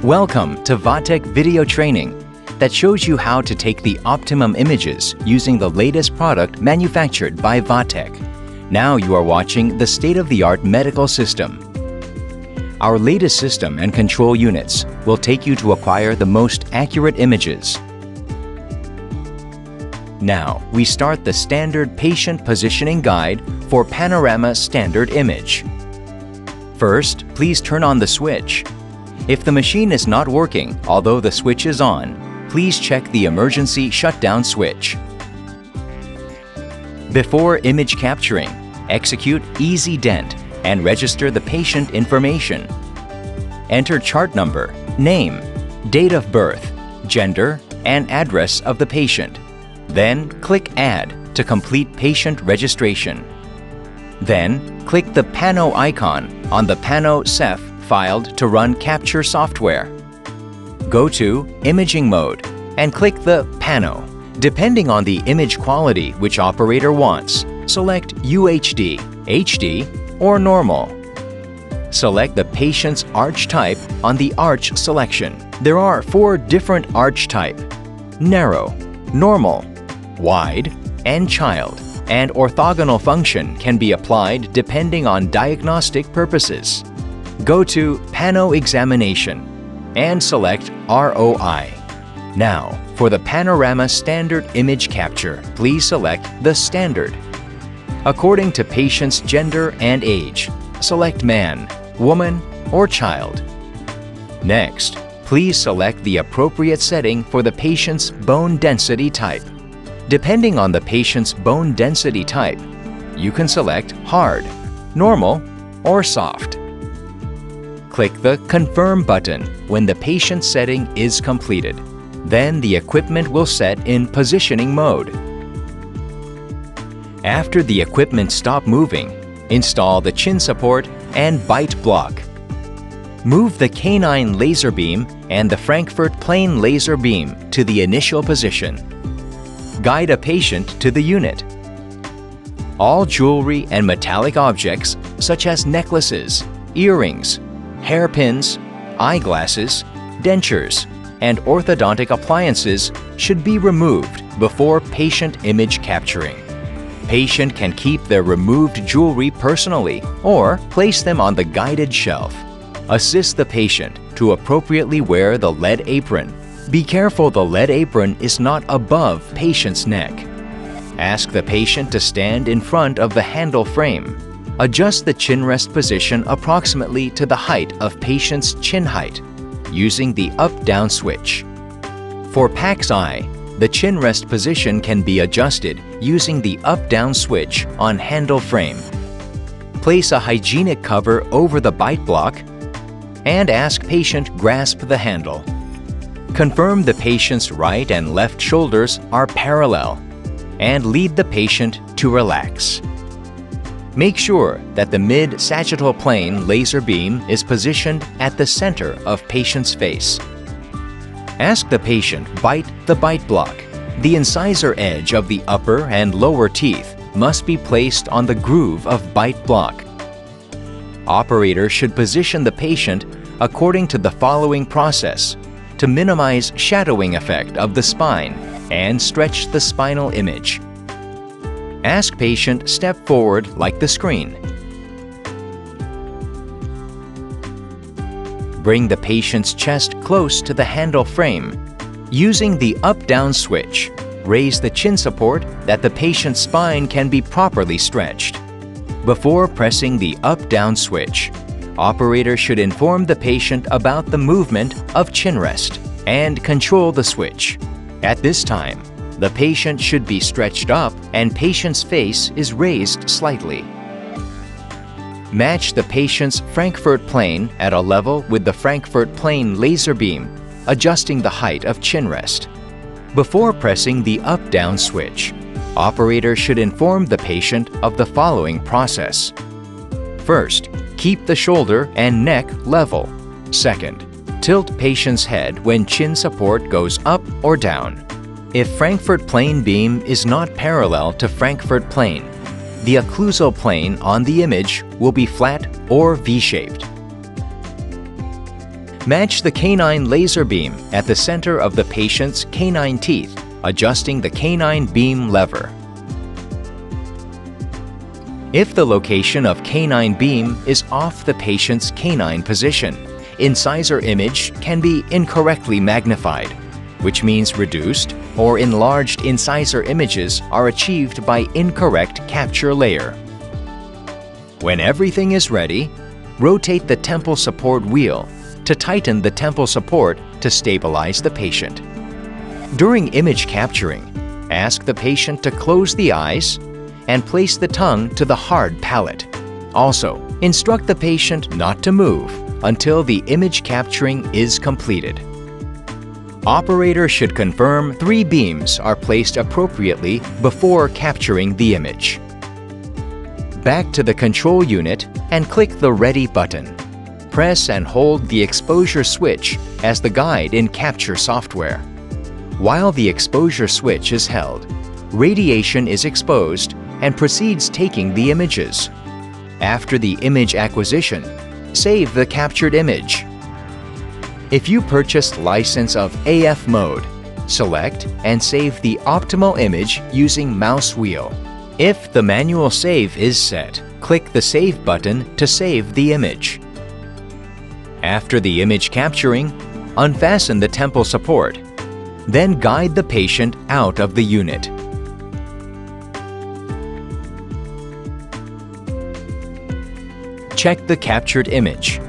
Welcome to Vatech video training that shows you how to take the optimum images using the latest product manufactured by Vatech. Now you are watching the state-of-the-art medical system. Our latest system and control units will take you to acquire the most accurate images. Now, we start the standard patient positioning guide for Panorama Standard Image. First, please turn on the switch. If the machine is not working, although the switch is on, please check the emergency shutdown switch. Before image capturing, execute Easy Dent and register the patient information. Enter chart number, name, date of birth, gender, and address of the patient. Then click Add to complete patient registration. Then click the Pano icon on the Pano Ceph filed to run capture software. Go to Imaging Mode and click the Pano. Depending on the image quality which operator wants, select UHD, HD, or Normal. Select the patient's arch type on the arch selection. There are 4 different arch type: narrow, normal, wide, and child, and orthogonal function can be applied depending on diagnostic purposes. Go to Pano Examination and select ROI. Now, for the Panorama Standard Image Capture, please select the Standard. According to patient's gender and age, select man, woman, or child. Next, please select the appropriate setting for the patient's bone density type. Depending on the patient's bone density type, you can select hard, normal, or soft. Click the Confirm button when the patient setting is completed. Then the equipment will set in positioning mode. After the equipment stop moving, install the chin support and bite block. Move the canine laser beam and the Frankfurt plane laser beam to the initial position. Guide a patient to the unit. All jewelry and metallic objects such as necklaces, earrings, hairpins, eyeglasses, dentures, and orthodontic appliances should be removed before patient image capturing. Patient can keep their removed jewelry personally or place them on the guided shelf. Assist the patient to appropriately wear the lead apron. Be careful the lead apron is not above patient's neck. Ask the patient to stand in front of the handle frame. Adjust the chin rest position approximately to the height of patient's chin height using the up-down switch. For PAX eye, the chin rest position can be adjusted using the up-down switch on handle frame. Place a hygienic cover over the bite block and ask patient grasp the handle. Confirm the patient's right and left shoulders are parallel and lead the patient to relax. Make sure that the mid-sagittal plane laser beam is positioned at the center of patient's face. Ask the patient bite the bite block. The incisor edge of the upper and lower teeth must be placed on the groove of bite block. Operator should position the patient according to the following process to minimize shadowing effect of the spine and stretch the spinal image. Ask patient step forward like the screen. Bring the patient's chest close to the handle frame. Using the up-down switch, raise the chin support that the patient's spine can be properly stretched. Before pressing the up-down switch, operator should inform the patient about the movement of chin rest and control the switch. At this time, the patient should be stretched up and patient's face is raised slightly. Match the patient's Frankfurt plane at a level with the Frankfurt plane laser beam, adjusting the height of chin rest. Before pressing the up-down switch, operator should inform the patient of the following process. First, keep the shoulder and neck level. Second, tilt patient's head when chin support goes up or down. If Frankfurt plane beam is not parallel to Frankfurt plane, the occlusal plane on the image will be flat or V-shaped. Match the canine laser beam at the center of the patient's canine teeth, adjusting the canine beam lever. If the location of canine beam is off the patient's canine position, incisor image can be incorrectly magnified, which means reduced or enlarged incisor images are achieved by incorrect capture layer. When everything is ready, rotate the temple support wheel to tighten the temple support to stabilize the patient. During image capturing, ask the patient to close the eyes and place the tongue to the hard palate. Also, instruct the patient not to move until the image capturing is completed. Operator should confirm 3 beams are placed appropriately before capturing the image. Back to the control unit and click the Ready button. Press and hold the exposure switch as the guide in capture software. While the exposure switch is held, radiation is exposed and proceeds taking the images. After the image acquisition, save the captured image. If you purchased license of AF mode, select and save the optimal image using mouse wheel. If the manual save is set, click the Save button to save the image. After the image capturing, unfasten the temple support. Then guide the patient out of the unit. Check the captured image.